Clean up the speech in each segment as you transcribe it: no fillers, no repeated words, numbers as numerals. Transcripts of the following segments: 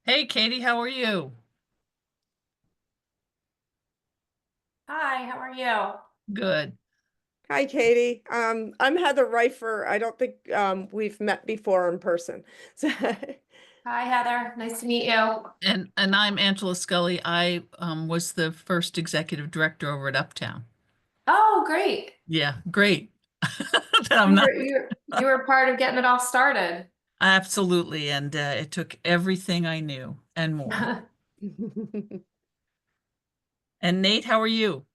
Hey, Katie, how are you? Hi, how are you? Good. Hi, Katie. I'm Heather Reifer. I don't think we've met before in person. So, Hi, Heather. Nice to meet you. And I'm Angela Scully. I was the first executive director over at Uptown. Oh, great. Yeah, great. That I'm You not were you you were part of getting it all started. absolutely, and it took everything I knew and more. And Nate, how are you?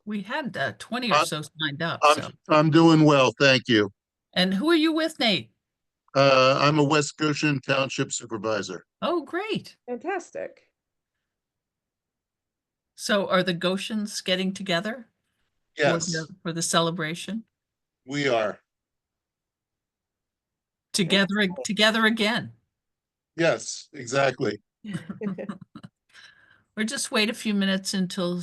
We had 20 or I'm so signed up. I'm So, I'm doing well, thank you. and who are you with, Nate? I'm a West Goshen Township Supervisor. Oh, great. Fantastic. So, are the Goshens getting together for Yes, the celebration we are. together again? Yes, exactly. Or just wait a few minutes until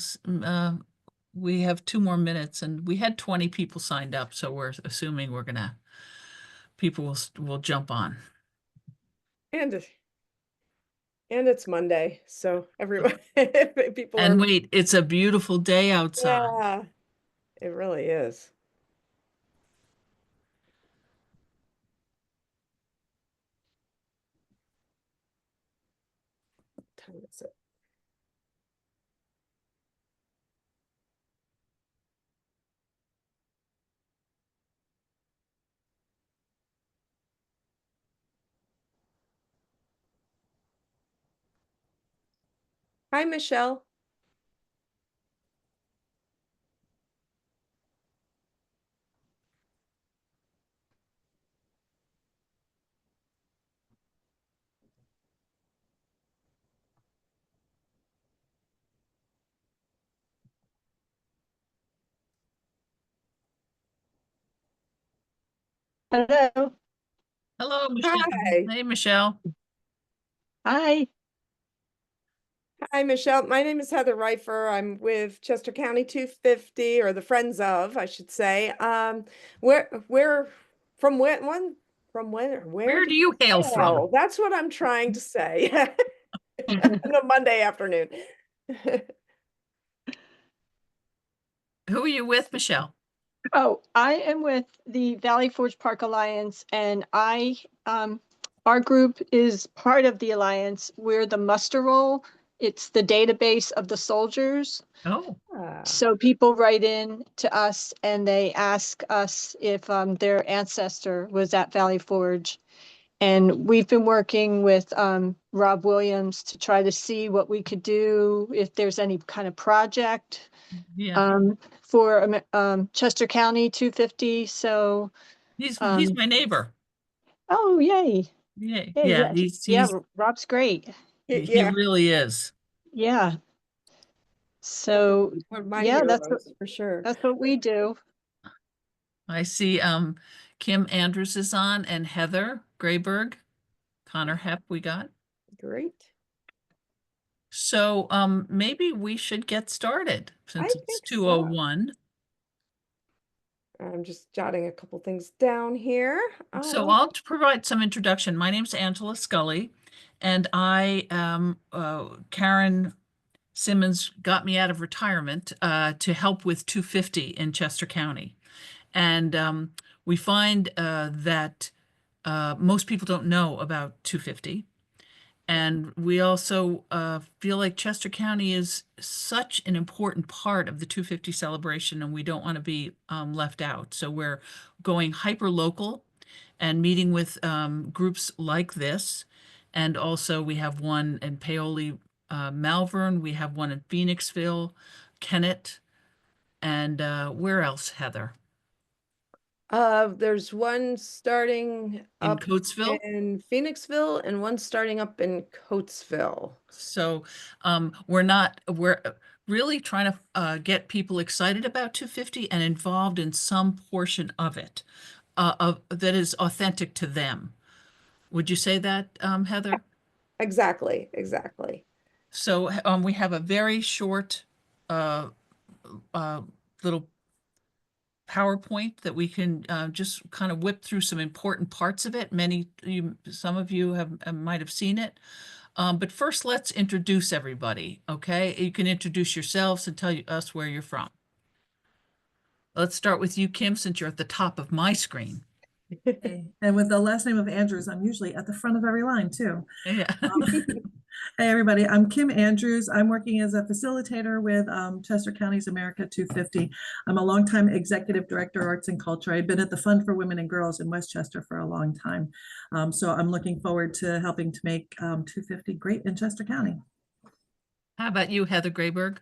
we have 2 more minutes, and we had 20 people signed up, so we're assuming people will jump on. And and it's Monday, so everyone people And are wait, it's a beautiful day outside. yeah, it really is. What time is it? Hi, Michelle. Hello. Hello, Michelle. Hi. Hey, Michelle. Hi. Hi, Michelle. My name is Heather Reifer. I'm with Chester County 250, or the Friends of, I should say. Where from where Where do do you hail you from? hail? That's what I'm trying to say. On a Monday afternoon. Who are you with, Michelle? Oh, I am with the Valley Forge Park Alliance, and our group is part of the alliance. We're the muster roll. It's the database of the soldiers. Oh, Ah, So people write in to us and they ask us if their ancestor was at Valley Forge. And we've been working with Rob Williams to try to see what we could do, if there's any kind of project yeah. for Chester County 250. So, He's um, my neighbor. oh, yay. Yeah, Yeah, yeah. yeah, yeah. Rob's great. He yeah, really is. Yeah. one So, one of my yeah, heroes for sure. that's what we do. I see Kim Andrews is on and Heather Grayberg, Connor Hepp we got. Great. So maybe we should get started I since it's think so. 2:01. I'm just jotting a couple things down here. So I'll provide some introduction. My name's Angela Scully, and I Karen Simmons got me out of retirement to help with 250 in Chester County. And we find that most people don't know about 250. And we also feel like Chester County is such an important part of the 250 celebration, and we don't want to be left out. So we're going hyper local and meeting with groups like this. And also, we have one in Paoli, Malvern, we have one in Phoenixville, Kennett, and where else, Heather? There's one starting In up Coatesville. in Phoenixville and one starting up in Coatesville. So we're really trying to get people excited about 250 and involved in some portion of it that is authentic to them. Would you say that, Heather? Exactly, exactly. So we have a very short uh, uh, little PowerPoint that we can just kind of whip through some important parts of it. Some of you might have seen it. But first, let's introduce everybody, okay? You can introduce yourselves and tell us where you're from. Let's start with you, Kim, since you're at the top of my screen. Hey, and with the last name of Andrews, I'm usually at the front of every line too. Yeah. Hey, everybody, I'm Kim Andrews. I'm working as a facilitator with Chester County's America 250. I'm a longtime executive director, arts and culture. I've been at the Fund for Women and Girls in Westchester for a long time. So I'm looking forward to helping to make 250 great in Chester County. How about you, Heather Grayberg?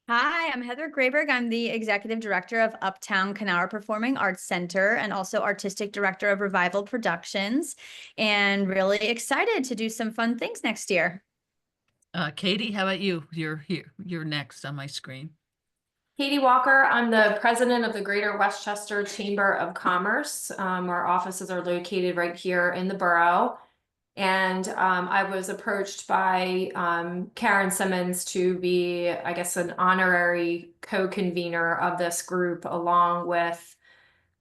Hi, I'm Heather Grayberg. I'm the Executive Director of Uptown Canower Performing Arts Center and also Artistic Director of Revival Productions, and really excited to do some fun things next year. Katie, how about you? You're here. You're next on my screen. Katie Walker, I'm the president of the Greater Westchester Chamber of Commerce. Our offices are located right here in the borough. And I was approached by Karen Simmons to be, I guess, an honorary co-convener of this group, along with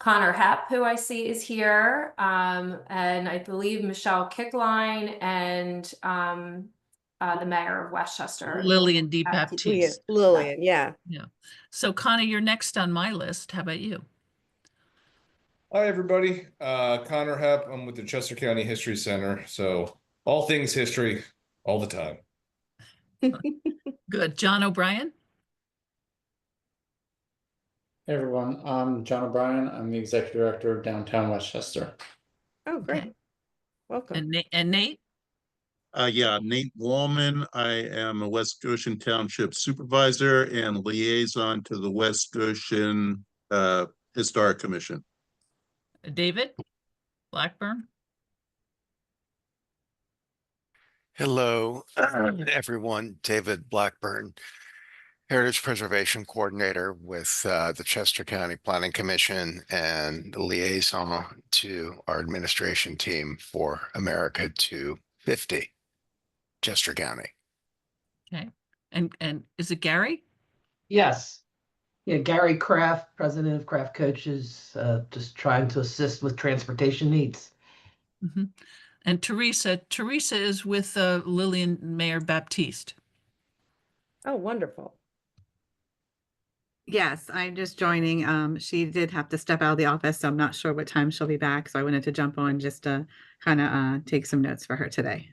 Connor Hepp, who I see is here, and I believe Michelle Kickline and the mayor of Westchester. Lillian D. Baptiste. Lillian, yeah. Yeah. So Connie, you're next on my list. How about you? Hi, everybody. Connor Hepp. I'm with the Chester County History Center. So all things history all the time. Good. John O'Brien? Hey everyone, I'm John O'Brien. I'm the Executive Director of Downtown Westchester. Oh, great. Okay. Welcome. And Nate? Yeah, Nate Wallman. I am a West Goshen Township Supervisor and liaison to the West Goshen Historic Commission. David Blackburn? Hello, everyone. David Blackburn, Heritage Preservation Coordinator with the Chester County Planning Commission and the liaison to our administration team for America 250, Chester County. Okay. And is it Gary? Yes. Yeah, Gary Kraft, president of Kraft Coaches, just trying to assist with transportation needs. Mm-hmm. And Teresa is with Lillian Mayor Baptiste. Oh, wonderful. Yes, I'm just joining. She did have to step out of the office, so I'm not sure what time she'll be back. So I wanted to jump on just to kind of take some notes for her today.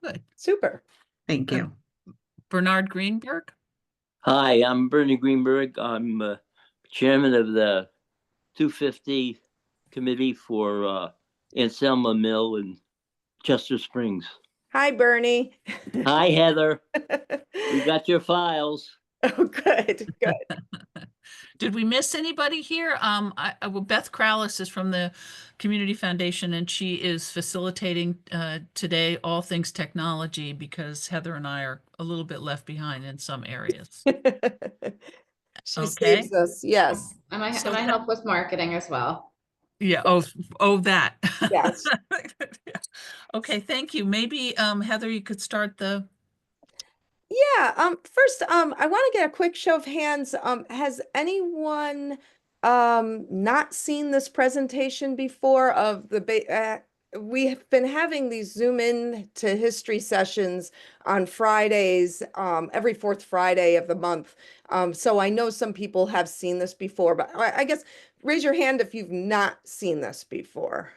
Good. Super. Thank you. Bernard Greenberg? Hi, I'm Bernie Greenberg. I'm chairman of the 250 committee for Anselma Mill in Chester Springs. Hi, Bernie. Hi, Heather. We got your files. Oh, good. Did we miss anybody here? Well, Beth Crowlis is from the Community Foundation, and she is facilitating today all things technology because Heather and I are a little bit left behind in some areas. She Okay. saves us. Yes. And I So help with marketing as well. Yeah. That. Yes. Okay. Thank you. Maybe Heather, you could start the. Yeah. First, I want to get a quick show of hands. Has anyone not seen this presentation before of the we have been having these Zoom in to history sessions on Fridays, every fourth Friday of the month. So I know some people have seen this before, but I guess raise your hand if you've not seen this before.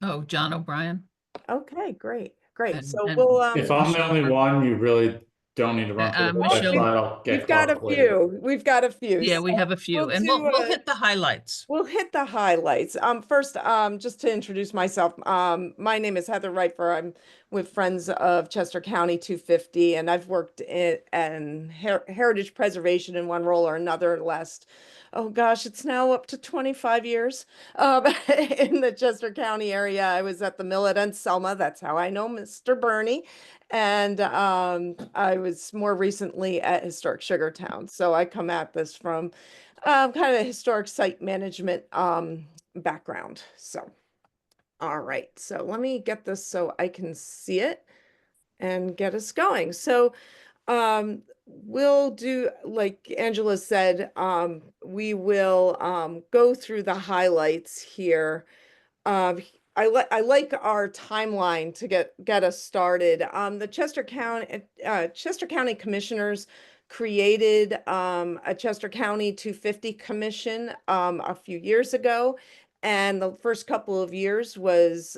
Oh, John O'Brien. Okay, great. And- So and we'll If I'm the only one, you really don't need to run through the whole Michelle- slide. I'll get we've got a caught up later. few. We've got a few. Yeah, we So have a few, we'll and do, we'll hit the highlights. we'll hit the highlights. First, just to introduce myself, my name is Heather Reitfer. I'm with Friends of Chester County 250, and I've worked in heritage preservation in one role or another last, oh gosh, it's now up to 25 years in the Chester County area. I was at the mill at Selma. That's how I know Mr. Bernie. And I was more recently at Historic Sugartown. So I come at this from kind of a historic site management background. So, all right. So let me get this so I can see it and get us going. So we'll do, like Angela said, we will go through the highlights here. I like our timeline to get us started. The Chester County Commissioners created a Chester County 250 Commission a few years ago. And the first couple of years was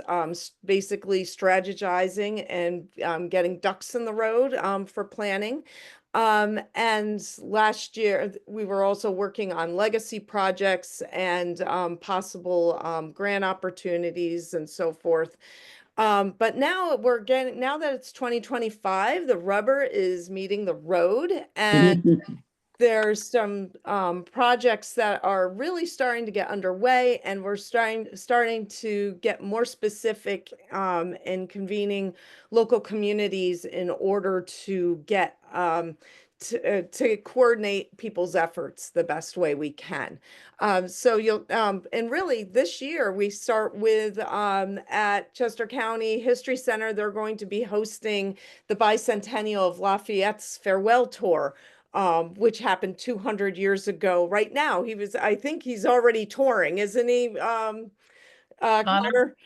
basically strategizing and getting ducks in the road for planning. And last year, we were also working on legacy projects and possible grant opportunities and so forth. But now now that it's 2025, the rubber is meeting the road, and there's some projects that are really starting to get underway, and we're starting to get more specific in convening local communities in order to get to coordinate people's efforts the best way we can. So you'll and really this year we start with at Chester County History Center, they're going to be hosting the bicentennial of Lafayette's farewell tour, which happened 200 years ago. Right now, I think he's already touring, isn't he, Connor?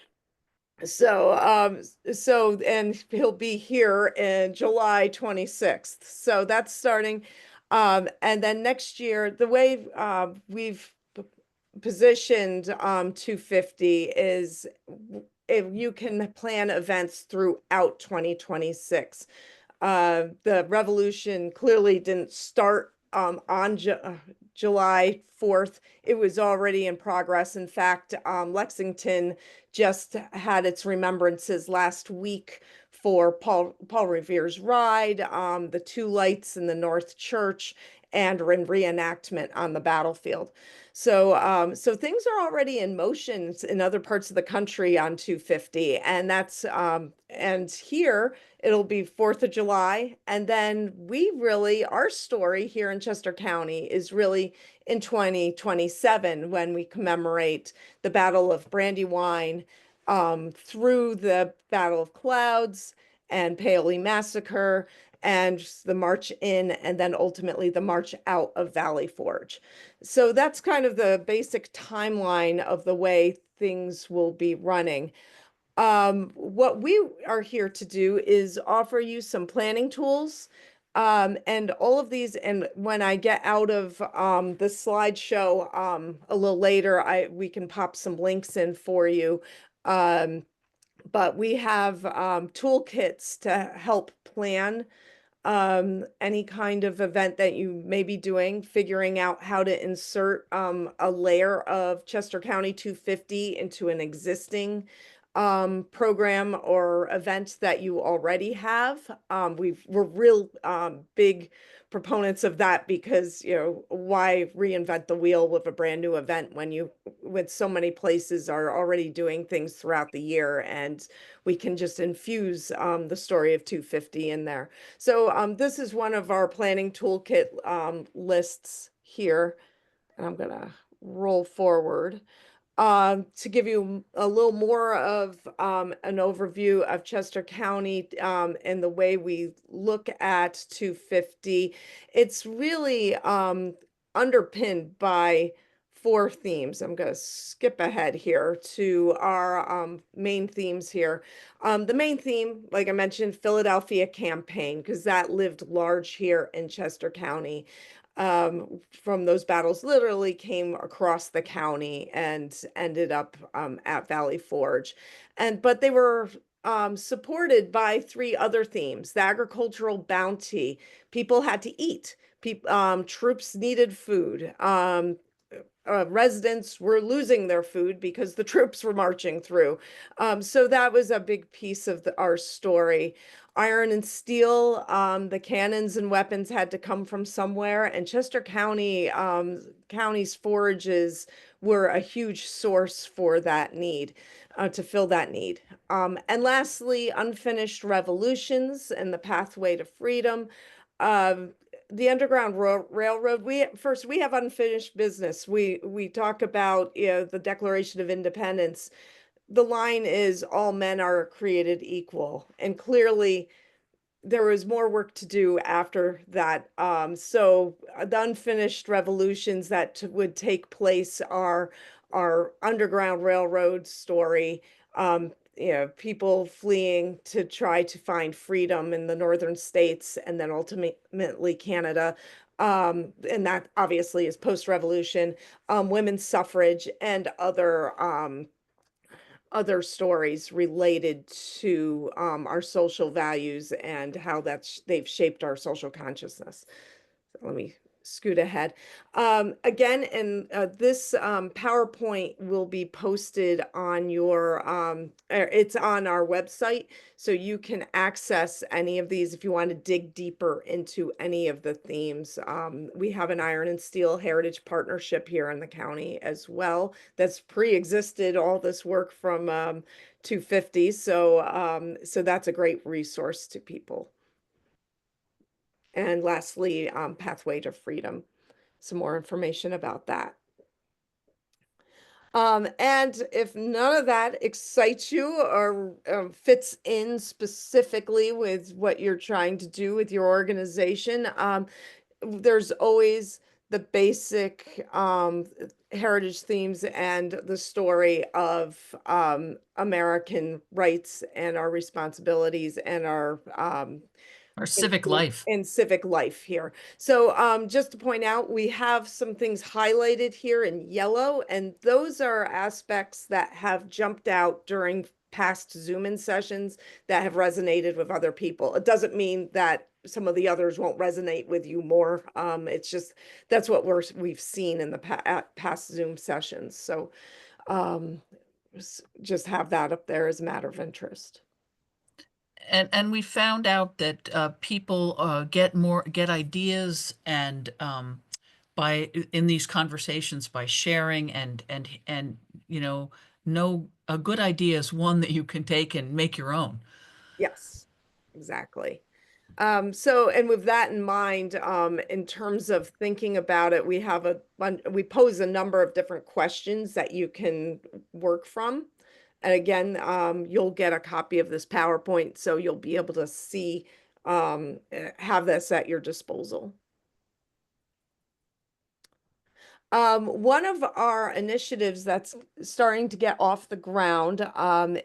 And he'll be here in July 26th. So that's starting. And then next year, the way we've positioned 250 is if you can plan events throughout 2026. The revolution clearly didn't start on July 4th. It was already in progress. In fact, Lexington just had its remembrances last week for Paul Revere's ride, the two lights in the North Church, and in reenactment on the battlefield. So things are already in motion in other parts of the country on 250, and that's and here it'll be 4th of July, and then our story here in Chester County is really in 2027 when we commemorate the Battle of Brandywine, through the Battle of Clouds and Paoli Massacre, and the march in, and then ultimately the march out of Valley Forge. So that's kind of the basic timeline of the way things will be running. What we are here to do is offer you some planning tools. And all of these, and when I get out of the slideshow a little later, we can pop some links in for you. But we have toolkits to help plan any kind of event that you may be doing, figuring out how to insert a layer of Chester County 250 into an existing program or event that you already have. We're real big proponents of that because, why reinvent the wheel with a brand new event when so many places are already doing things throughout the year, and we can just infuse the story of 250 in there. So this is one of our planning toolkit lists here, and I'm gonna roll forward to give you a little more of an overview of Chester County and the way we look at 250. It's really underpinned by 4 themes. I'm going to skip ahead here to our main themes here. The main theme, like I mentioned, Philadelphia campaign, because that lived large here in Chester County. From those battles literally came across the county and ended up at Valley Forge. But they were supported by 3 other themes: the agricultural bounty, people had to eat, troops needed food, residents were losing their food because the troops were marching through. So that was a big piece of our story. Iron and steel, the cannons and weapons had to come from somewhere, and Chester County's forages were a huge source for that need, to fill that need. And lastly, unfinished revolutions and the pathway to freedom. The Underground Railroad, we have unfinished business. We talk about, the Declaration of Independence. The line is all men are created equal, and clearly there was more work to do after that. So the unfinished revolutions that would take place are our Underground Railroad story, you know, people fleeing to try to find freedom in the northern states and then ultimately Canada. And that obviously is post-revolution, women's suffrage and other stories related to our social values and how they've shaped our social consciousness. So let me scoot ahead. Again, and this PowerPoint will be posted on it's on our website, so you can access any of these if you want to dig deeper into any of the themes. We have an Iron and Steel Heritage Partnership here in the county as well that's pre-existed all this work from 250. So that's a great resource to people. And lastly, Pathway to Freedom, some more information about that. And if none of that excites you or fits in specifically with what you're trying to do with your organization, there's always the basic heritage themes and the story of American rights and our responsibilities and our civic life. and civic life here. So just to point out, we have some things highlighted here in yellow, and those are aspects that have jumped out during past Zoom-in sessions that have resonated with other people. It doesn't mean that some of the others won't resonate with you more. It's just that's what we've seen in the past Zoom sessions. So just have that up there as a matter of interest. And we found out that people get ideas and in these conversations by sharing and you know a good idea is one that you can take and make your own. Yes, exactly. And with that in mind, in terms of thinking about it, we pose a number of different questions that you can work from. And again, you'll get a copy of this PowerPoint, so you'll be able to see, have this at your disposal. One of our initiatives that's starting to get off the ground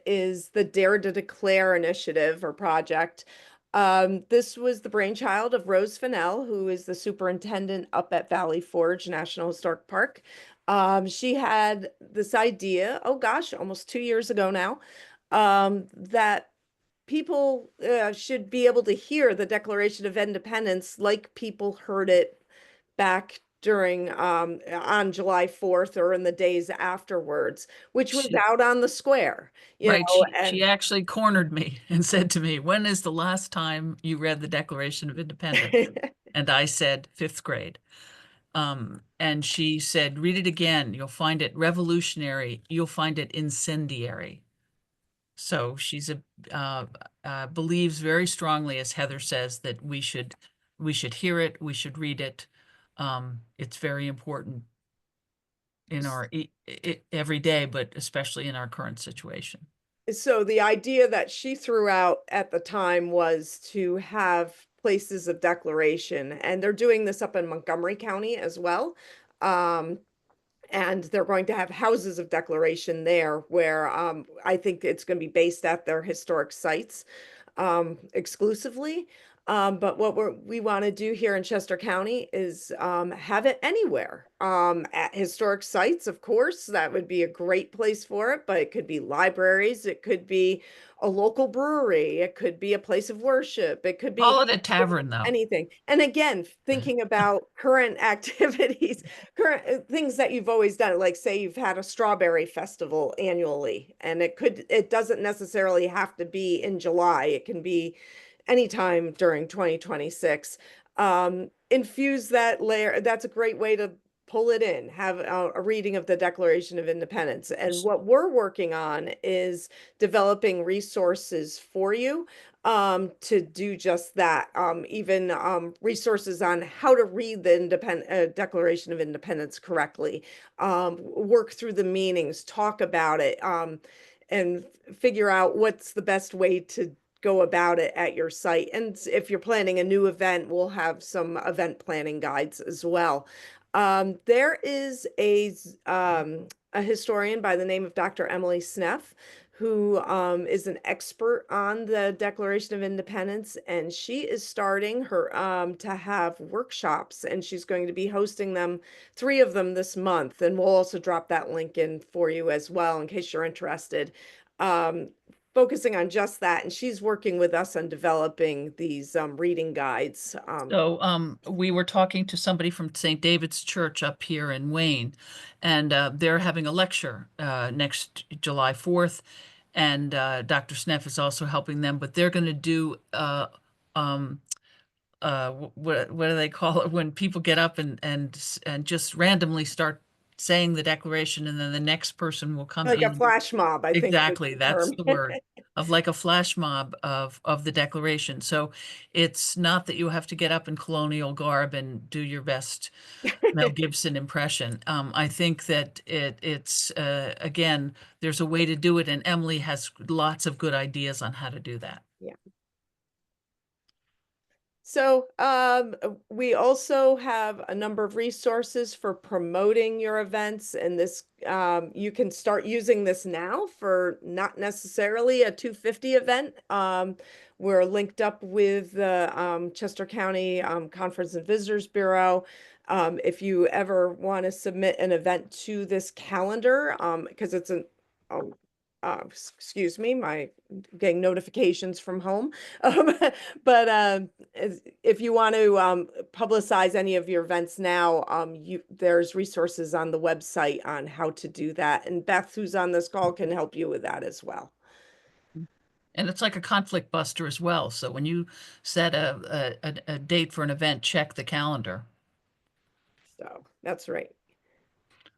is the Dare to Declare initiative or project. This was the brainchild of Rose Fennell, who is the superintendent up at Valley Forge National Historic Park. She had this idea, oh gosh, almost 2 years ago now, that people should be able to hear the Declaration of Independence like people heard it back during on July 4th or in the days afterwards, which was out on the square, you right. know, She actually cornered me and said to me, "When is the last time you read the Declaration of Independence?" And I said, 5th grade. And she said, "Read it again. You'll find it revolutionary. You'll find it incendiary." So she's believes very strongly, as Heather says, that we should hear it, we should read it. It's very important in our every day, but especially in our current situation. So the idea that she threw out at the time was to have places of declaration, and they're doing this up in Montgomery County as well. And they're going to have houses of declaration there where I think it's going to be based at their historic sites exclusively. But what we want to do here in Chester County is have it anywhere. At historic sites, of course, that would be a great place for it, but it could be libraries, it could be a local brewery, it could be a place of worship, it could be Call it a tavern, though. anything. And again, thinking about current activities, current things that you've always done, like say you've had a strawberry festival annually, and it doesn't necessarily have to be in July, it can be anytime during 2026. Infuse that layer. That's a great way to pull it in, have a reading of the Declaration of Independence. And what we're working on is developing resources for you to do just that. Even resources on how to read the Declaration of Independence correctly, work through the meanings, talk about it, and figure out what's the best way to go about it at your site. And if you're planning a new event, we'll have some event planning guides as well. There is a historian by the name of Dr. Emily Sneff, who is an expert on the Declaration of Independence, and she is starting her to have workshops, and she's going to be hosting them, 3 of them this month, and we'll also drop that link in for you as well in case you're interested. Focusing on just that, and she's working with us on developing these reading guides. So we were talking to somebody from St. David's Church up here in Wayne, and they're having a lecture next July 4th, and Dr. Sneff is also helping them, but they're going to do what do they call it when people get up and just randomly start saying the declaration, and then the next person will come Like a in. flash mob, I think. Exactly, that's the word, of like a flash mob of the declaration. So it's not that you have to get up in colonial garb and do your best Mel Gibson impression. I think that it's again, there's a way to do it, and Emily has lots of good ideas on how to do that. Yeah. So we also have a number of resources for promoting your events, and this you can start using this now for not necessarily a 250 event. We're linked up with the Chester County Conference and Visitors Bureau. If you ever want to submit an event to this calendar, because it's an excuse me, my getting notifications from home. But if you want to publicize any of your events now, there's resources on the website on how to do that. And Beth, who's on this call, can help you with that as well. And it's like a conflict buster as well. So when you set a date for an event, check the calendar. So that's right.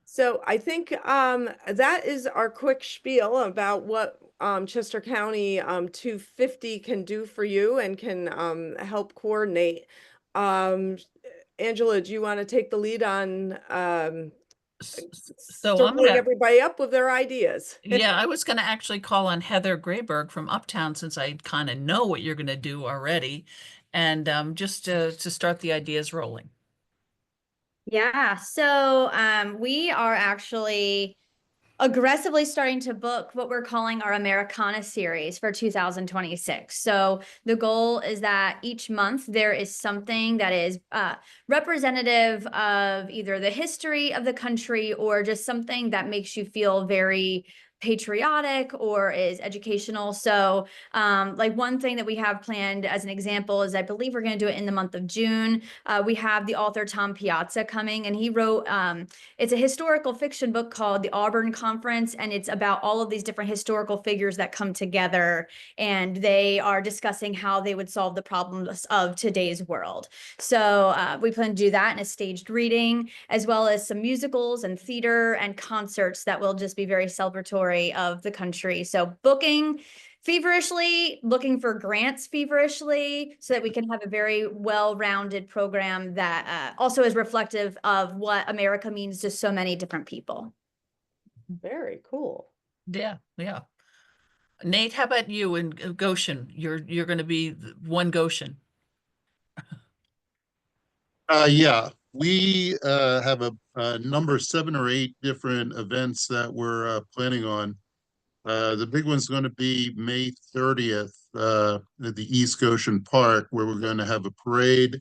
So I think that is our quick spiel about what Chester County 250 can do for you and can help coordinate. Angela, do you want to take the lead on So I'm circling gonna, everybody up with their ideas? yeah, I was gonna actually call on Heather Grayberg from Uptown, since I kind of know what you're gonna do already, and just to start the ideas rolling. Yeah, so we are actually aggressively starting to book what we're calling our Americana series for 2026. So the goal is that each month there is something that is representative of either the history of the country or just something that makes you feel very patriotic or is educational. So like one thing that we have planned as an example is I believe we're going to do it in the month of June. We have the author Tom Piazza coming, and he wrote it's a historical fiction book called The Auburn Conference, and it's about all of these different historical figures that come together, and they are discussing how they would solve the problems of today's world. So we plan to do that in a staged reading, as well as some musicals and theater and concerts that will just be very celebratory of the country. So booking feverishly, looking for grants feverishly, so that we can have a very well-rounded program that also is reflective of what America means to so many different people. Very cool. Yeah, yeah. Nate, how about you and Goshen? You're going to be one Goshen. Yeah, we have a number 7 or 8 different events that we're planning on. The big one's going to be May 30th at the East Goshen Park, where we're going to have a parade.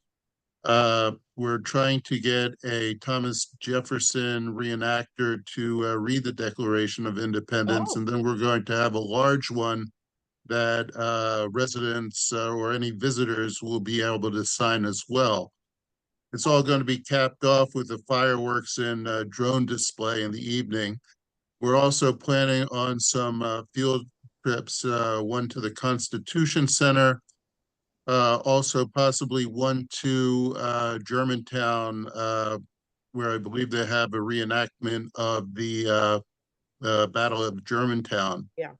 We're trying to get a Thomas Jefferson reenactor to read the Declaration of Independence, and then we're going to have a large one that residents or any visitors will be able to sign as well. It's all going to be capped off with the fireworks and drone display in the evening. We're also planning on some field trips, one to the Constitution Center, also possibly one to Germantown, where I believe they have a reenactment of the Battle of Germantown. Yeah.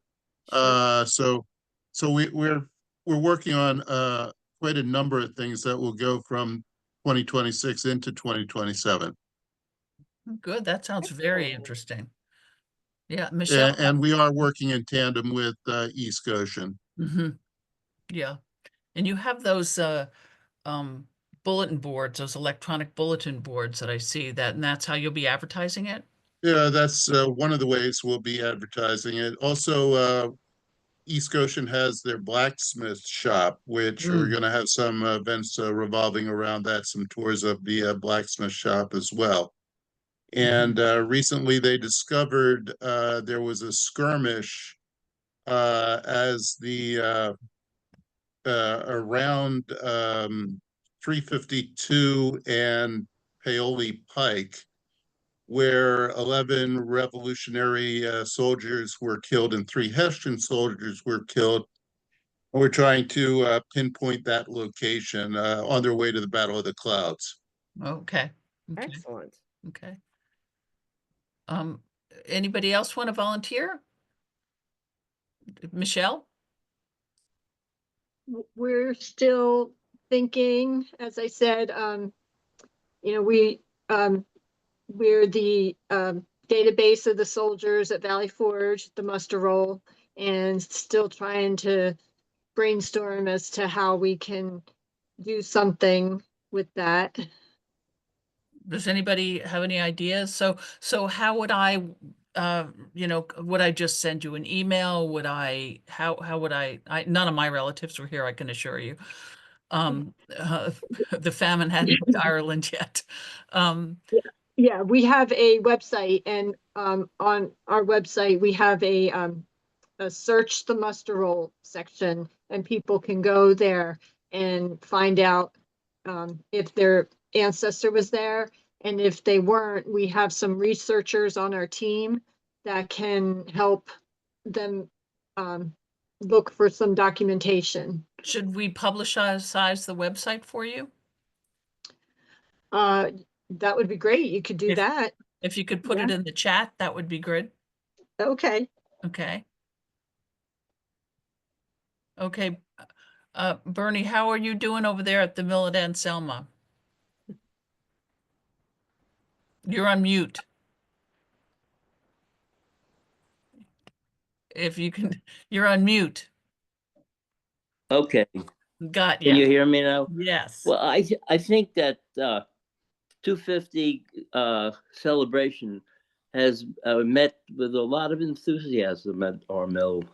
So we're working on quite a number of things that will go from 2026 into 2027. Good. That sounds very interesting. Yeah, Michelle. And we are working in tandem with East Goshen. Mhm. Yeah. And you have those bulletin boards, those electronic bulletin boards that I see that, and that's how you'll be advertising it? Yeah, that's one of the ways we'll be advertising it. Also, East Goshen has their blacksmith shop, which we're going to have some events revolving around that, some tours of the blacksmith shop as well. And recently they discovered there was a skirmish as the around 352 and Paoli Pike, where 11 Revolutionary soldiers were killed and 3 Hessian soldiers were killed. We're trying to pinpoint that location on their way to the Battle of the Clouds. Okay. Okay. Excellent. Okay. Anybody else want to volunteer? Michelle? We're still thinking, as I said, we're the database of the soldiers at Valley Forge, the muster roll, and still trying to brainstorm as to how we can do something with that. Does anybody have any ideas? So how would I, would I just send you an email? Would I, how would none of my relatives were here, I can assure you. The famine hadn't hit Ireland yet. Yeah, we have a website, and on our website, we have a search the muster roll section, and people can go there and find out if their ancestor was there. And if they weren't, we have some researchers on our team that can help them look for some documentation. Should we publicize the website for you? That would be great. You could do that. If you could put it in the chat, that would be good. Okay. Okay. Okay. Bernie, how are you doing over there at the Mill at Anselma? You're on mute. If you can, you're on mute. Okay. Got Can you you. hear me now? Yes. Well, I think that 250 celebration has met with a lot of enthusiasm at our mill,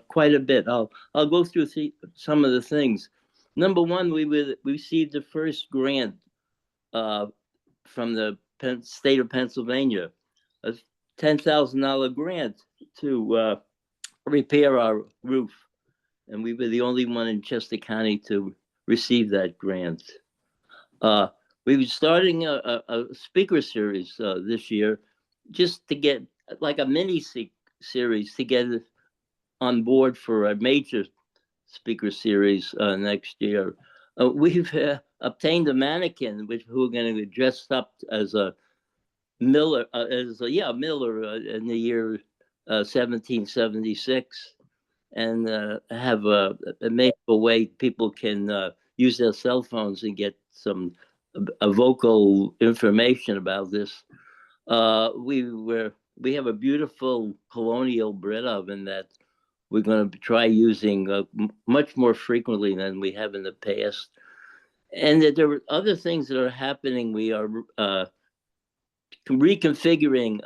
quite a bit. I'll go through some of the things. Number one, we received the first grant from the state of Pennsylvania, a $10,000 grant to repair our roof, and we were the only one in Chester County to receive that grant. We were starting a speaker series this year, just to get like a mini series to get on board for a major speaker series next year. We've obtained a mannequin who are going to be dressed up as a miller, miller in the year 1776, and have a magical way people can use their cell phones and get some vocal information about this. We have a beautiful colonial bread oven that we're going to try using much more frequently than we have in the past. And that there are other things that are happening. We are reconfiguring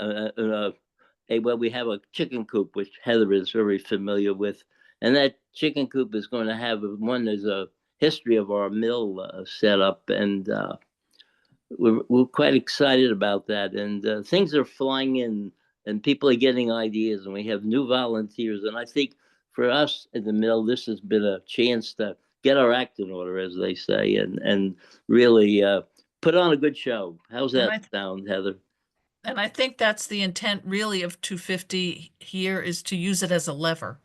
we have a chicken coop, which Heather is very familiar with. And that chicken coop is going to have there's a history of our mill set up, and we're quite excited about that. And things are flying in, and people are getting ideas, and we have new volunteers. And I think for us at the mill, this has been a chance to get our act in order, as they say, and really put on a good show. How's that sound, Heather? And I think that's the intent really of 250 here, is to use it as a lever.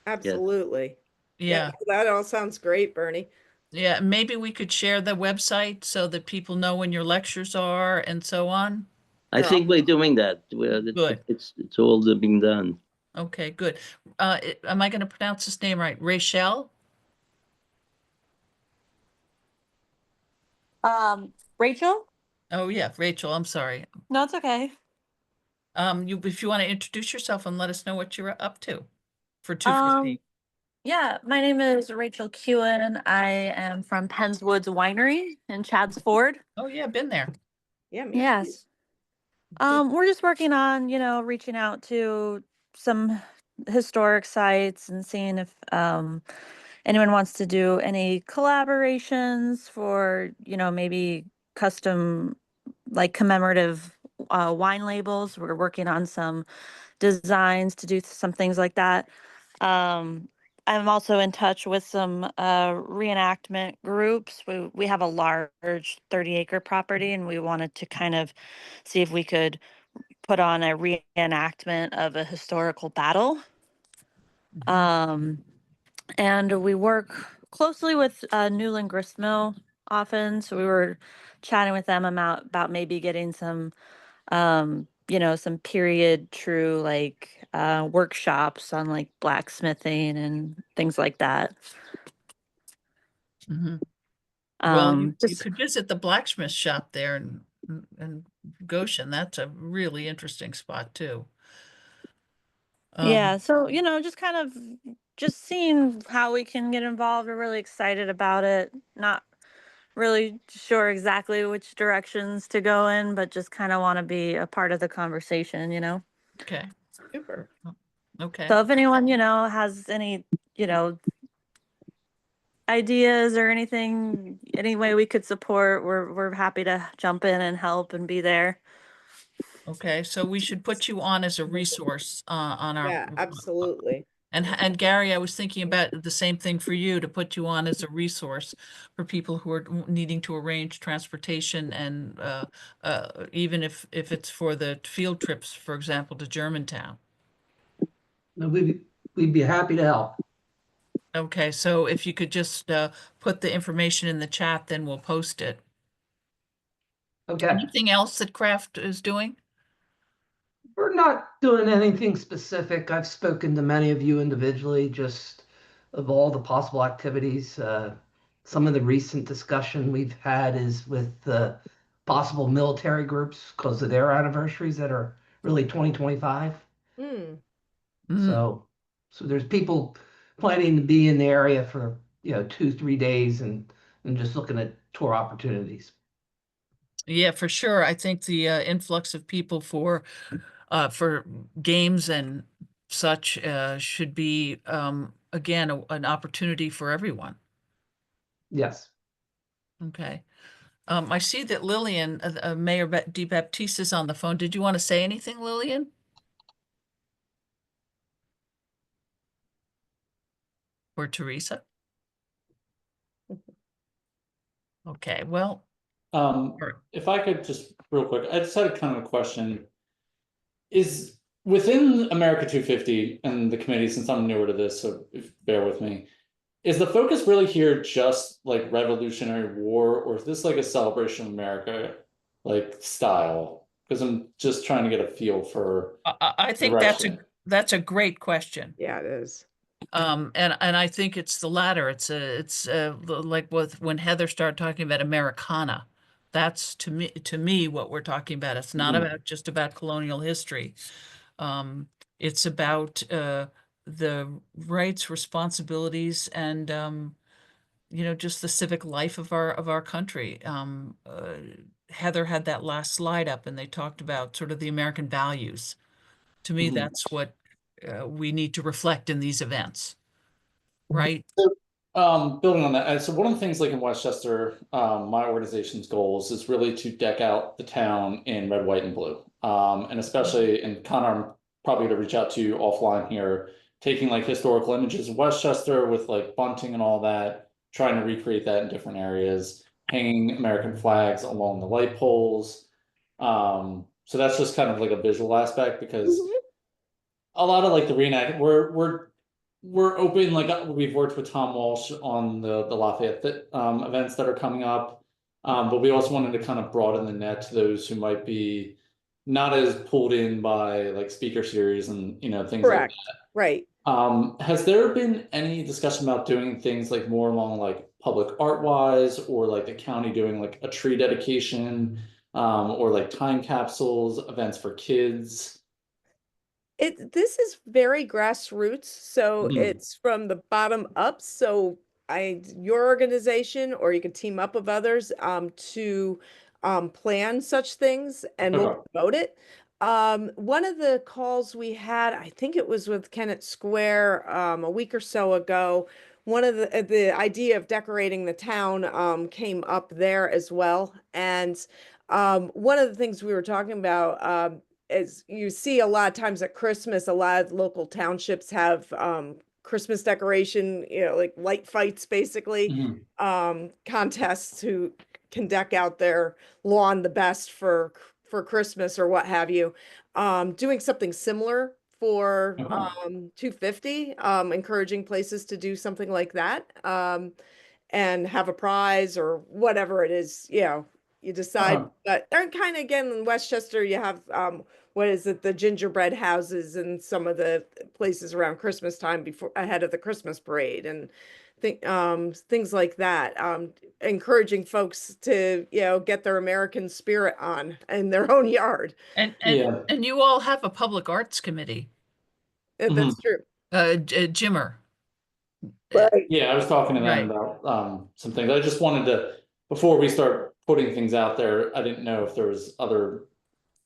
Absolutely. Yeah. That all sounds great, Bernie. Yeah, maybe we could share the website so that people know when your lectures are and so on. I think we're doing that. Good. It's all being done. Okay, good. Am I going to pronounce his name right? Rachel? Rachel? Oh yeah, Rachel, I'm sorry. No, it's okay. If you want to introduce yourself and let us know what you're up to for 250. Yeah, my name is Rachel Kewen. I am from Penns Woods Winery in Chadds Ford. Oh, yeah, been there. Yeah, me too. Yes. We're just working on, reaching out to some historic sites and seeing if anyone wants to do any collaborations for, maybe custom like commemorative wine labels. We're working on some designs to do some things like that. Um, I'm also in touch with some reenactment groups. We have a large 30-acre property, and we wanted to kind of see if we could put on a reenactment of a historical battle. And we work closely with Newland Gristmill often, so we were chatting with them about maybe getting some some period true like workshops on like blacksmithing and things like that. Mhm. Well, you Just could visit the blacksmith shop there in Goshen. That's a really interesting spot too. yeah, Um, so just kind of just seeing how we can get involved. We're really excited about it. Not really sure exactly which directions to go in, but just kind of want to be a part of the conversation. okay. Super. Okay. So if anyone, has any, you know, ideas or anything, any way we could support, we're happy to jump in and help and be there. Okay, so we should put you on as a resource on our. Yeah, absolutely. And Gary, I was thinking about the same thing for you, to put you on as a resource for people who are needing to arrange transportation and even if it's for the field trips, for example, to Germantown. No, we'd be happy to help. Okay, so if you could just put the information in the chat, then we'll post it. Okay. Anything else that Kraft is doing? We're not doing anything specific. I've spoken to many of you individually, just of all the possible activities. Some of the recent discussion we've had is with possible military groups because of their anniversaries that are really 2025. Hmm. So there's people planning to be in the area for 2, 3 days and just looking at tour opportunities. Yeah, for sure. I think the influx of people for games and such should be again an opportunity for everyone. Yes. Okay. I see that Lillian, Mayor DeBaptiste is on the phone. Did you want to say anything, Lillian? Or Teresa? Okay, well, Sure. If I could just real quick, I just had a kind of a question. Is within America 250 and the committee, since I'm newer to this, so bear with me, is the focus really here just like Revolutionary War, or is this like a celebration of America like style? Because I'm just trying to get a feel for I think direction. that's a great question. Yeah, it is. And I think it's the latter. It's like when Heather started talking about Americana. That's to me what we're talking about. It's not about just about colonial history. It's about the rights, responsibilities, and just the civic life of our country. Heather had that last slide up, and they talked about sort of the American values. To me, that's what we need to reflect in these events, right? Building on that, so one of the things like in Westchester, my organization's goals is really to deck out the town in red, white, and blue. And especially in Connor, I'm probably going to reach out to you offline here, taking like historical images of Westchester with like bunting and all that, trying to recreate that in different areas, hanging American flags along the light poles. So that's just kind of like a visual aspect because a lot of like the reenact we're open, like we've worked with Tom Walsh on the Lafayette events that are coming up, but we also wanted to kind of broaden the net to those who might be not as pulled in by like speaker series and things Correct. like Right. that. Has there been any discussion about doing things like more along like public art wise, or like the county doing like a tree dedication, or like time capsules, events for kids? This is very grassroots, so Mhm. it's from the bottom up. So your organization, or you could team up with others, to plan such things, and we'll Okay. promote it. One of the calls we had, I think it was with Kennett Square, a week or so ago. One of the idea of decorating the town, came up there as well. And one of the things we were talking about, as you see a lot of times at Christmas, a lot of local townships have Christmas decoration, like light fights, basically, Mhm. contests who can deck out their lawn the best for Christmas or what have you. Doing something similar for Uh-huh. 250, encouraging places to do something like that. And have a prize or whatever it is, you decide. Uh-huh. But and kind of again in Westchester, you have what is it, the gingerbread houses and some of the places around Christmas time before ahead of the Christmas parade and things like that. Encouraging folks to, get their American spirit on in their own yard. And Yeah. you all have a public arts committee, Mhm. That's true. Jimmer. Right. Yeah, I was talking to them Right. about some things. I just wanted to, before we start putting things out there, I didn't know if there was other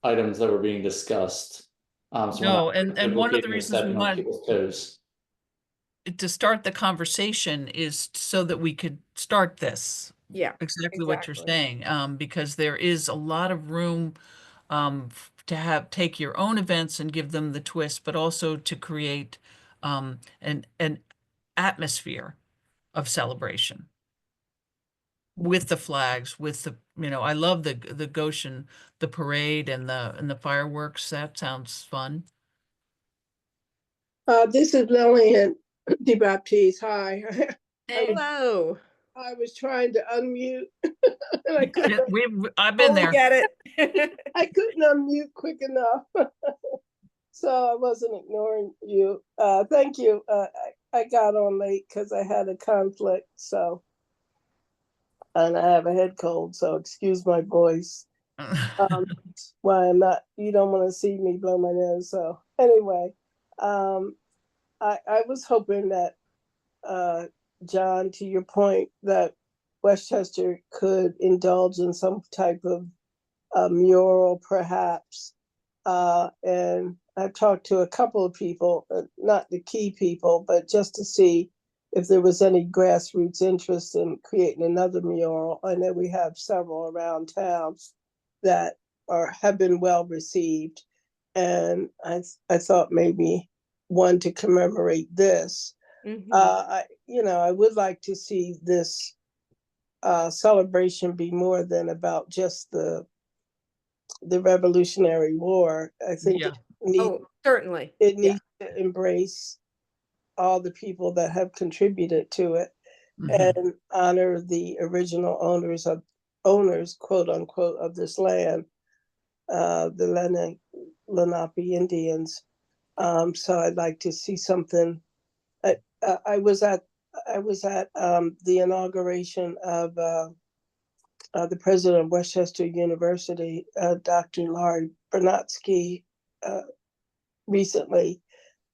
items that were being discussed. So we're No, not and one of the duplicating or reasons we stepping on wanted people's toes. to start the conversation is so that we could start this. Yeah, Exactly what you're exactly. saying, because there is a lot of room to take your own events and give them the twist, but also to create an atmosphere of celebration with the flags, with the, I love the Goshen, the parade and the fireworks. That sounds fun. This is Lillian DeBaptiste. Hi. Hey, Hello. I was trying to unmute and I couldn't. I've been there. Get it. I couldn't unmute quick enough, so I wasn't ignoring you. Thank you. I got on late because I had a conflict. So, and I have a head cold, so excuse my voice. Why I'm not. You don't want to see me blow my nose. So anyway, I was hoping that John, to your point, that Westchester could indulge in some type of mural, perhaps. And I've talked to a couple of people, not the key people, but just to see if there was any grassroots interest in creating another mural. I know we have several around town that have been well received, and I thought maybe one to commemorate this. I would like to see this celebration be more than about just the Revolutionary War. I think Yeah. Certainly. it needs to embrace all the people that have contributed to it and honor the original owners, quote unquote, of this land, the Lenape Indians. So I'd like to see something. I was at the inauguration of the president of Westchester University, Dr. Laurie Bernatsky, recently,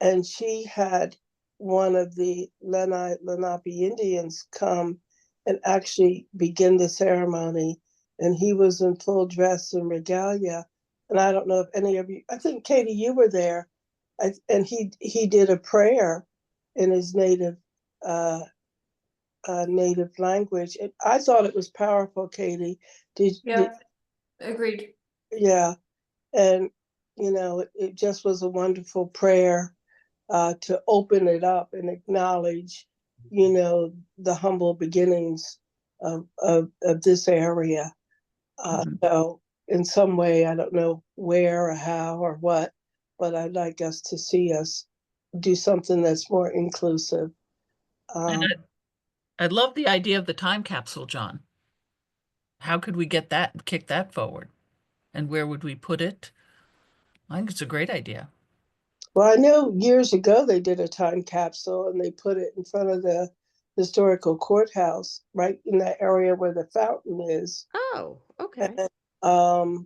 and she had one of the Lenape Indians come and actually begin the ceremony, and he was in full dress and regalia. And I don't know if any of you, I think Katie, you were there, and he did a prayer in his native language. I thought it was powerful, Katie. Agreed. Yeah, and it just was a wonderful prayer to open it up and acknowledge, the humble beginnings of this area. So in some way, I don't know where or how or what, but I'd like us to see us do something that's more inclusive. And I'd love the idea of the time capsule, John. How could we kick that forward? And where would we put it? I think it's a great idea. Well, I know years ago they did a time capsule and they put it in front of the historical courthouse, right in that area where the fountain is. Oh, okay. And,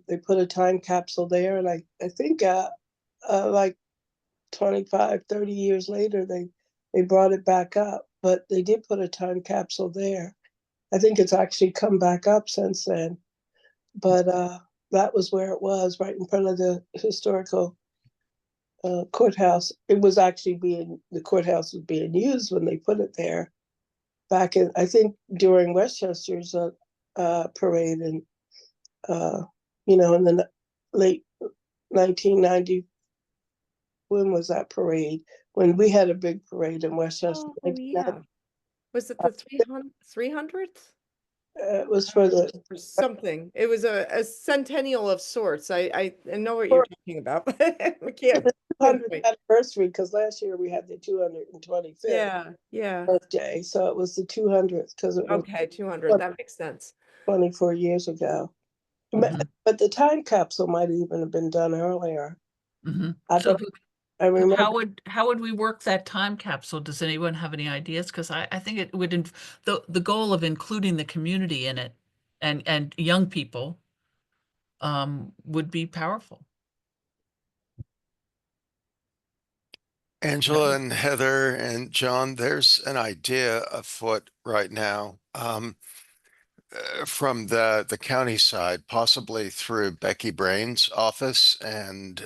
they put a time capsule there, and I think like 25, 30 years later, they brought it back up, but they did put a time capsule there. I think it's actually come back up since then, but that was where it was, right in front of the historical courthouse. It was actually the courthouse was being used when they put it there back in, I think, during Westchester's parade, and in the late 1990. When was that parade? When we had a big parade in Westchester. Oh, yeah. Was it the 300th? It was for the Or something. It was a centennial of sorts. I know what you're talking about. I can't. 200th anniversary, because last year we had the 225th Yeah. birthday, so it was the 200th because it was Okay, 200. That makes sense. 24 years ago. Mhm. But the time capsule might even have been done earlier. Mhm. I So don't. I remember. how would we work that time capsule? Does anyone have any ideas? Because I think it would the goal of including the community in it and young people would be powerful. Angela and Heather and John, there's an idea afoot right now from the county side, possibly through Becky Brain's office, and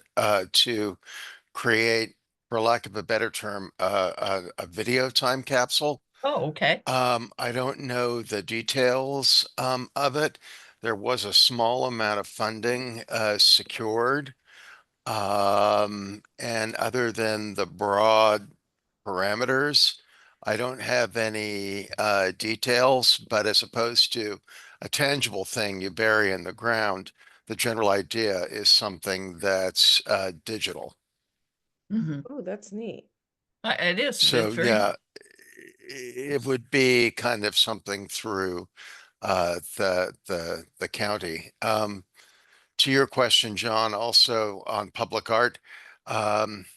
to create, for lack of a better term, a video time capsule. Oh, okay. I don't know the details of it. There was a small amount of funding secured. And other than the broad parameters, I don't have any details, but as opposed to a tangible thing you bury in the ground, the general idea is something that's digital. Mhm. Oh, that's neat. It is. So It's very yeah, it would be kind of something through the county. To your question, John, also on public art, um,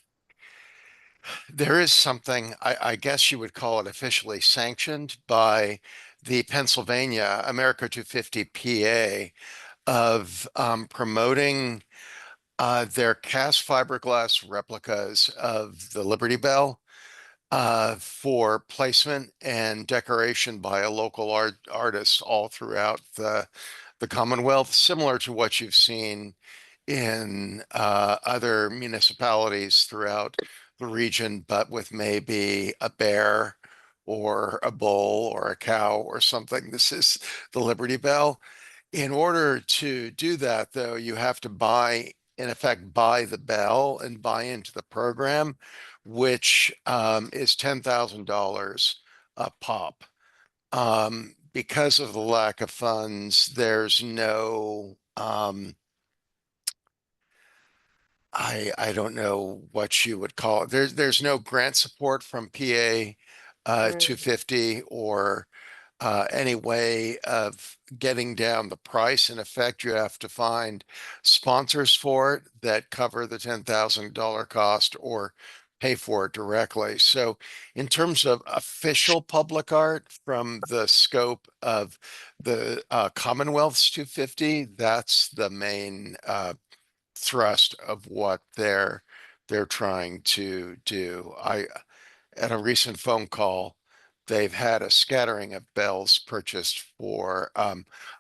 there is something, I guess you would call it officially sanctioned by the Pennsylvania America 250 PA of promoting their cast fiberglass replicas of the Liberty Bell for placement and decoration by a local artist all throughout the Commonwealth, similar to what you've seen in other municipalities throughout the region, but with maybe a bear or a bull or a cow or something. This is the Liberty Bell. In order to do that, though, you have to buy, in effect, buy the bell and buy into the program, which is $10,000 a pop. Because of the lack of funds, there's no I don't know what you would call it. There's no grant support from PA Right. 250 or any way of getting down the price. In effect, you have to find sponsors for it that cover the $10,000 cost or pay for it directly. So in terms of official public art from the scope of the Commonwealth's 250, that's the main thrust of what they're trying to do. At a recent phone call, they've had a scattering of bells purchased for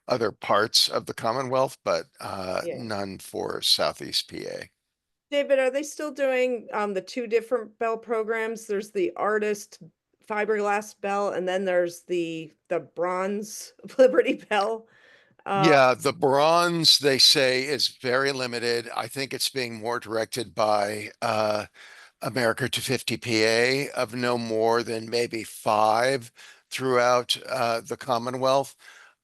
other parts of the Commonwealth, but Yeah. none for Southeast PA. David, are they still doing the two different bell programs? There's the artist fiberglass bell, and then there's the bronze Liberty Bell. Yeah, the bronze, they say, is very limited. I think it's being more directed by America 250 PA of no more than maybe 5 throughout the Commonwealth.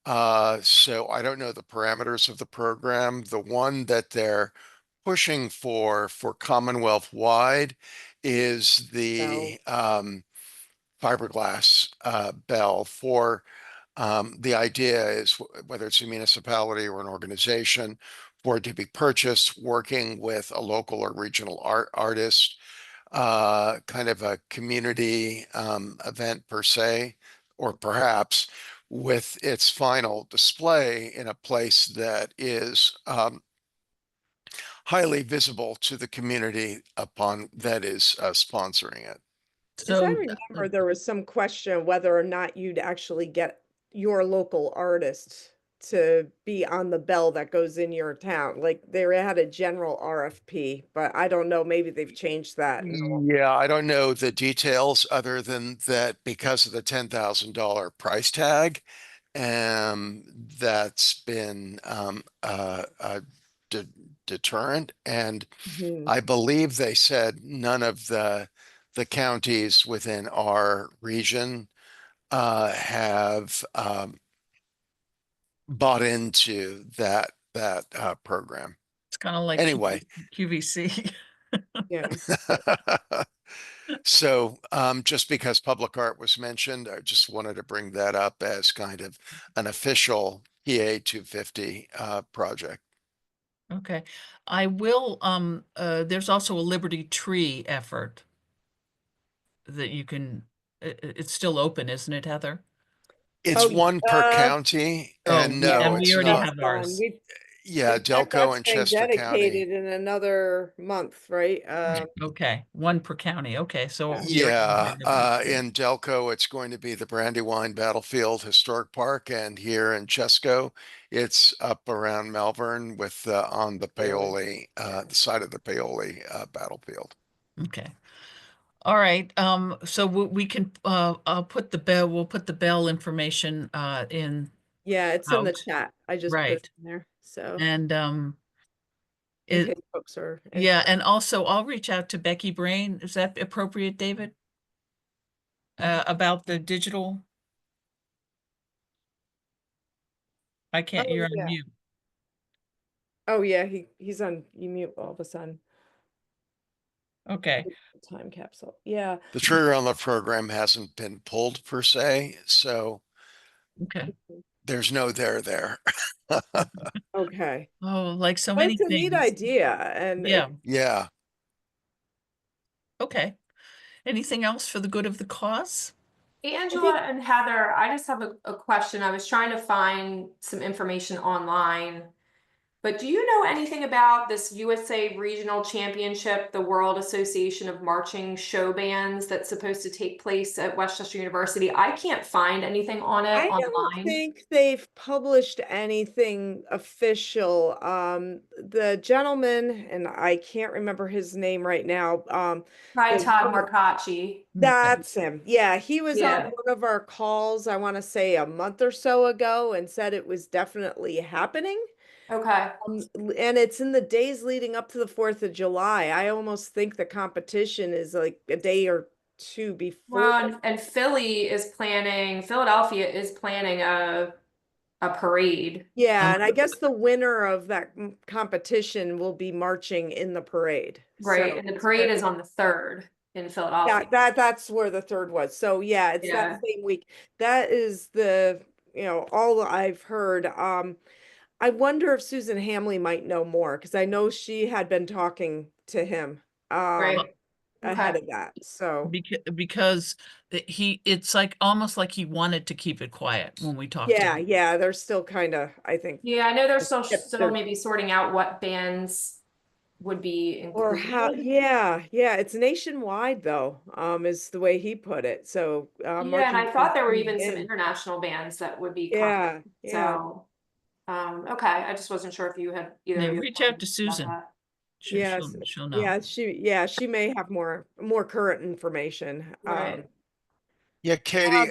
So I don't know the parameters of the program. The one that they're pushing for Commonwealth wide is the fiberglass bell for the idea is whether it's a municipality or an organization for it to be purchased, working with a local or regional artist, kind of a community event per se, or perhaps with its final display in a place that is highly visible to the community upon that is sponsoring it. As I So remember, there was some question whether or not you'd actually get your local artist to be on the bell that goes in your town. Like they had a general RFP, but I don't know, maybe they've changed that. Yeah, I don't know the details other than that because of the $10,000 price tag, that's been a deterrent. And Mhm. I believe they said none of the counties within our region have bought into that program. it's kind of like Anyway. QVC. Yeah. So just because public art was mentioned, I just wanted to bring that up as kind of an official PA 250 project. Okay. I will, there's also a Liberty Tree effort that you can, it's still open, isn't it, Heather? It's Oh, one per county, Oh, and yeah, no, and we it's already not. have ours. We've, Yeah, in fact, Delco that's and been Chester County. dedicated in another month, right? Okay, one per county. Okay, so Yeah. we already Yeah, have that. in Delco, it's going to be the Brandywine Battlefield Historic Park, and here in Chesco, it's up around Malvern with on the Paoli, the side of the Paoli battlefield. Okay. All right, so we can, I'll put the bell, we'll put the bell information, in. Yeah, it's in the Out. chat. I just put it Right. in there. So And, in it, case folks are yeah, and also I'll reach out to Becky Brain. Is that appropriate, David? About the digital? I can't, Oh, you're on yeah. mute. Oh yeah, he's on you mute all of a sudden. Okay. Time capsule. Yeah. The trigger on the program hasn't been pulled per se, so Okay. there's no there. Okay. Oh, like so But many it's a neat things. idea, and Yeah. Yeah. Okay. Anything else for the good of the cause? Angela and Heather, I just have a question. I was trying to find some information online. But do you know anything about this USA Regional Championship, the World Association of Marching Show Bands that's supposed to take place at Westchester University? I can't find anything on it I don't online. think they've published anything official. The gentleman, and I can't remember his name right now. Hi, the- Todd Marcacci. That's him. Yeah, he was on Yeah. one of our calls, I want to say a month or so ago, and said it was definitely happening. Okay. And it's in the days leading up to the 4th of July. I almost think the competition is like a day or two before. Well, and Philadelphia is planning a parade. Yeah, and I guess the winner of that competition will be marching in the parade. Right, So and the parade is on the 3rd in yeah, Philadelphia. that's where the third was. So yeah, it's Yeah. that same week. That is the, all I've heard. I wonder if Susan Hamley might know more because I know she had been talking to him Right. ahead Okay. of that. So Because it's like almost like he wanted to keep it quiet when we talked to yeah, him. yeah, they're still kind of, I think, Yeah, I know they're still they're- maybe sorting out what bands would be or included. how, yeah, it's nationwide though, is the way he put it. So Yeah, and marching I thought there were bands even some in. international bands that would be Yeah, coming. yeah. So, okay, I just wasn't sure if you had either. Yeah, of you reach had out to about Susan. that. Yes, She'll know. she may have more current information. Right. Yeah, Katie,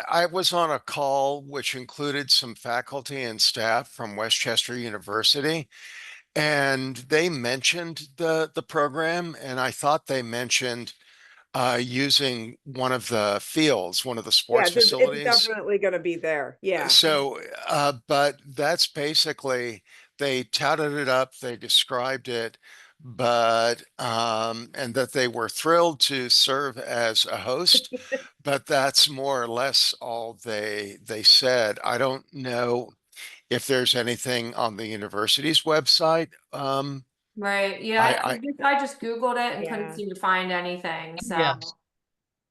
I was on a call which included some faculty and staff from Westchester University, and they mentioned the program, and I thought they mentioned using one of the fields, one of the Yeah, sports it's facilities. definitely going to be there. Yeah. So, but that's basically, they touted it up, they described it, but, and that they were thrilled to serve as a host, but that's more or less all they said. I don't know if there's anything on the university's website. Right. Yeah, I just Googled it and couldn't Yeah. seem to find anything. So Yeah.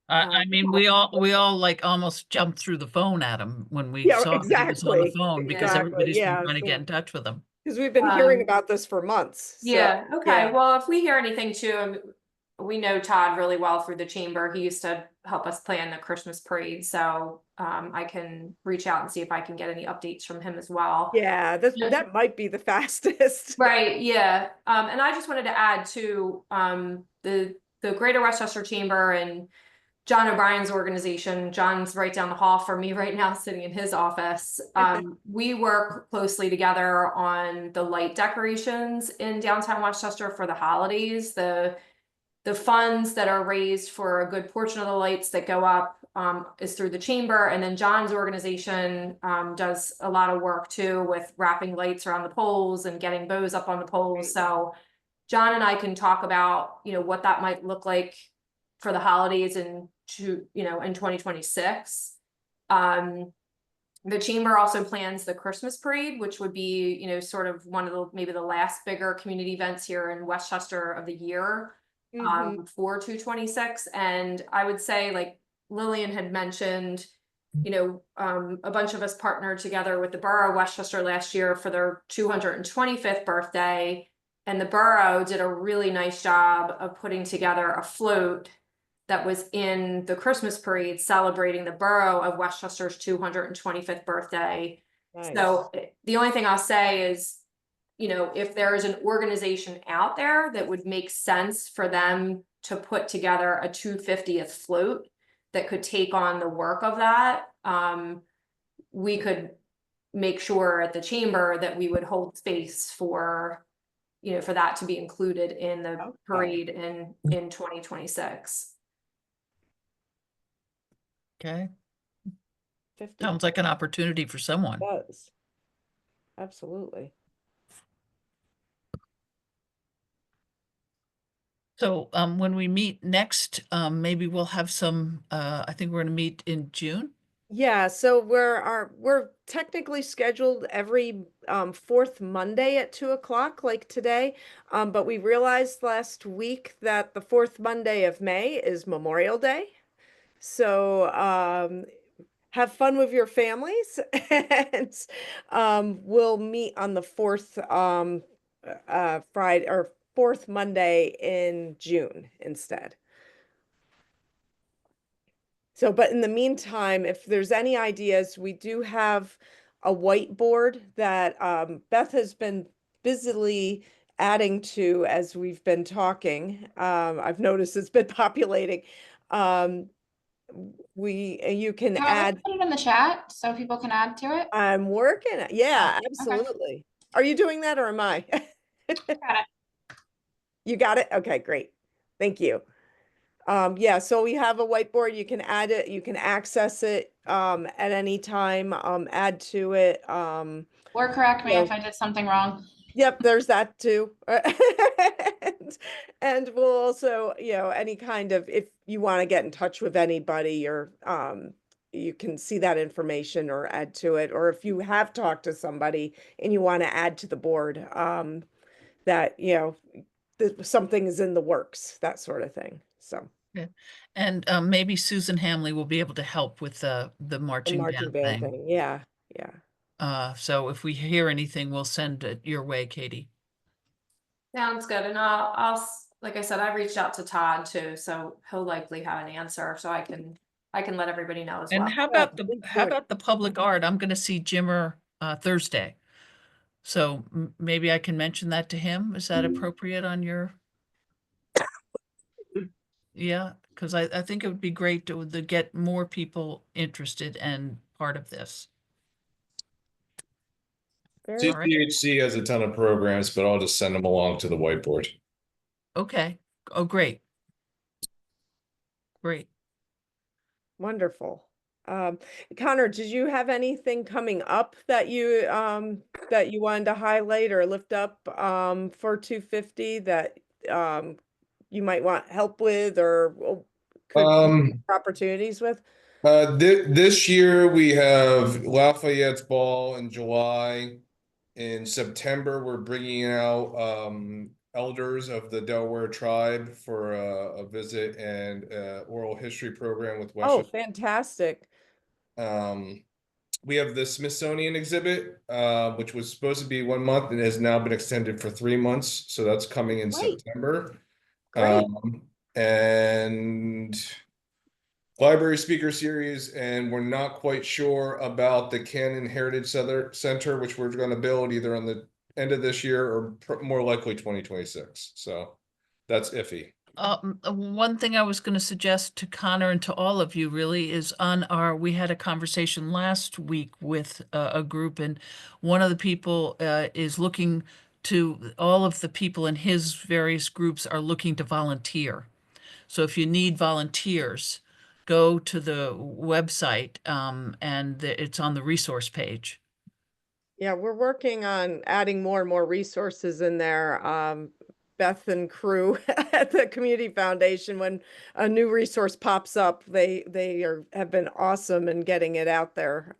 I mean, we all like almost jumped through the phone at him when we Yeah, saw he was on the exactly. phone because Exactly. everybody's been Yeah. trying to So get in touch with him. Because we've been hearing Um, about this for months. So, Yeah, okay. yeah. Well, if we hear anything too, we know Todd really well through the chamber. He used to help us plan the Christmas parade. So I can reach out and see if I can get any updates from him as well. Yeah, that might be the fastest. Right, yeah. And I just wanted to add to the Greater Westchester Chamber and John O'Brien's organization. John's right down the hall from me right now, sitting in his office. We work closely together on the light decorations in downtown Westchester for the holidays. The funds that are raised for a good portion of the lights that go up is through the chamber, and then John's organization does a lot of work too with wrapping lights around the poles and getting bows up on the poles. So John and I can talk about, what that might look like for the holidays in 2026. The chamber also plans the Christmas parade, which would be, sort of one of maybe the last bigger community events here in Westchester of the year. For 226. And I would say, like Lillian had mentioned, a bunch of us partnered together with the borough of Westchester last year for their 225th birthday. And the borough did a really nice job of putting together a float that was in the Christmas parade celebrating the borough of Westchester's 225th birthday. Nice. So the only thing I'll say is, if there is an organization out there that would make sense for them to put together a 250th float that could take on the work of that, we could make sure at the chamber that we would hold space for, for that to be included in the parade in 2026. Okay. 50 Sounds like an opportunity for someone. does. Absolutely. So when we meet next, maybe we'll have some, I think we're going to meet in June. Yeah, so we're technically scheduled every fourth Monday at 2 o'clock, like today. But we realized last week that the fourth Monday of May is Memorial Day. So have fun with your families, and we'll meet on the fourth Friday or fourth Monday in June instead. So, but in the meantime, if there's any ideas, we do have a whiteboard that Beth has been busily adding to as we've been talking. I've noticed it's been populating. You can add. Put it in the chat so people can add to it. I'm working. Yeah, Okay. absolutely. Are you doing that or am I? Got it. You got it? Okay, great. Thank you. Yeah, so we have a whiteboard. You can add it, you can access it at any time, add to it. Or correct me if I did something wrong. Yep, there's that too. And we'll also, any kind of, if you want to get in touch with anybody or you can see that information or add to it, or if you have talked to somebody and you want to add to the board, that, something is in the works, that sort of thing. So. Yeah. And maybe Susan Hamley will be able to help with the marching band thing. Yeah, yeah. So if we hear anything, we'll send it your way, Katie. Sounds good. And I'll like I said, I reached out to Todd too, so he'll likely have an answer, so I can let everybody know as well. And how about the public art? I'm going to see Jimmer Thursday. So maybe I can mention that to him. Is that appropriate on your? Yeah, because I think it would be great to get more people interested and part of this. CCHC has a ton of programs, but I'll just send them along to the whiteboard. Okay. Oh, great. Great. Wonderful. Connor, did you have anything coming up that you wanted to highlight or lift up for 250 that you might want help with or could opportunities with? This year we have Lafayette's Ball in July. In September, we're bringing out elders of the Delaware tribe for a visit and oral history program with Westchester. Oh, fantastic. we have the Smithsonian exhibit, which was supposed to be 1 month and has now been extended for 3 months. So that's coming in Great. September. Great. And library speaker series, and we're not quite sure about the Cannon Heritage Center, which we're going to build either on the end of this year or more likely 2026. So that's iffy. One thing I was going to suggest to Connor and to all of you really is we had a conversation last week with a group, and one of the people is looking to, all of the people in his various groups are looking to volunteer. So if you need volunteers, go to the website and it's on the resource page. Yeah, we're working on adding more and more resources in there. Beth and crew at the Community Foundation, when a new resource pops up, they have been awesome in getting it out there.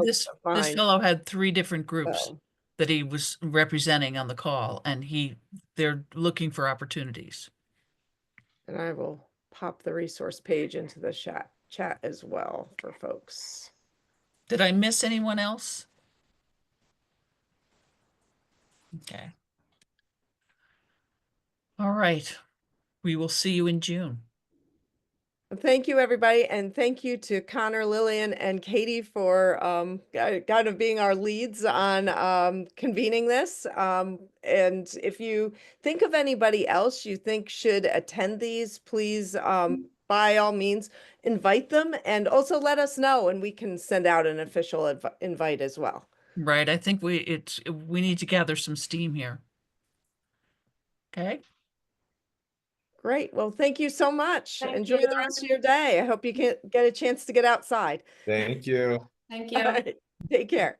This fellow had 3 different groups So. that he was representing on the call, and they're looking for opportunities. And I will pop the resource page into the chat as well for folks. Did I miss anyone else? Okay. All right. We will see you in June. Thank you, everybody. And thank you to Connor, Lillian, and Katie for kind of being our leads on convening this. And if you think of anybody else you think should attend these, please, by all means, invite them, and also let us know, and we can send out an official invite as well. Right. I think we need to gather some steam here. Okay. Great. Well, thank you so much. Thank Enjoy you. the rest of your day. I hope you can get a chance to get outside. Thank you. Thank you. All right. Take care.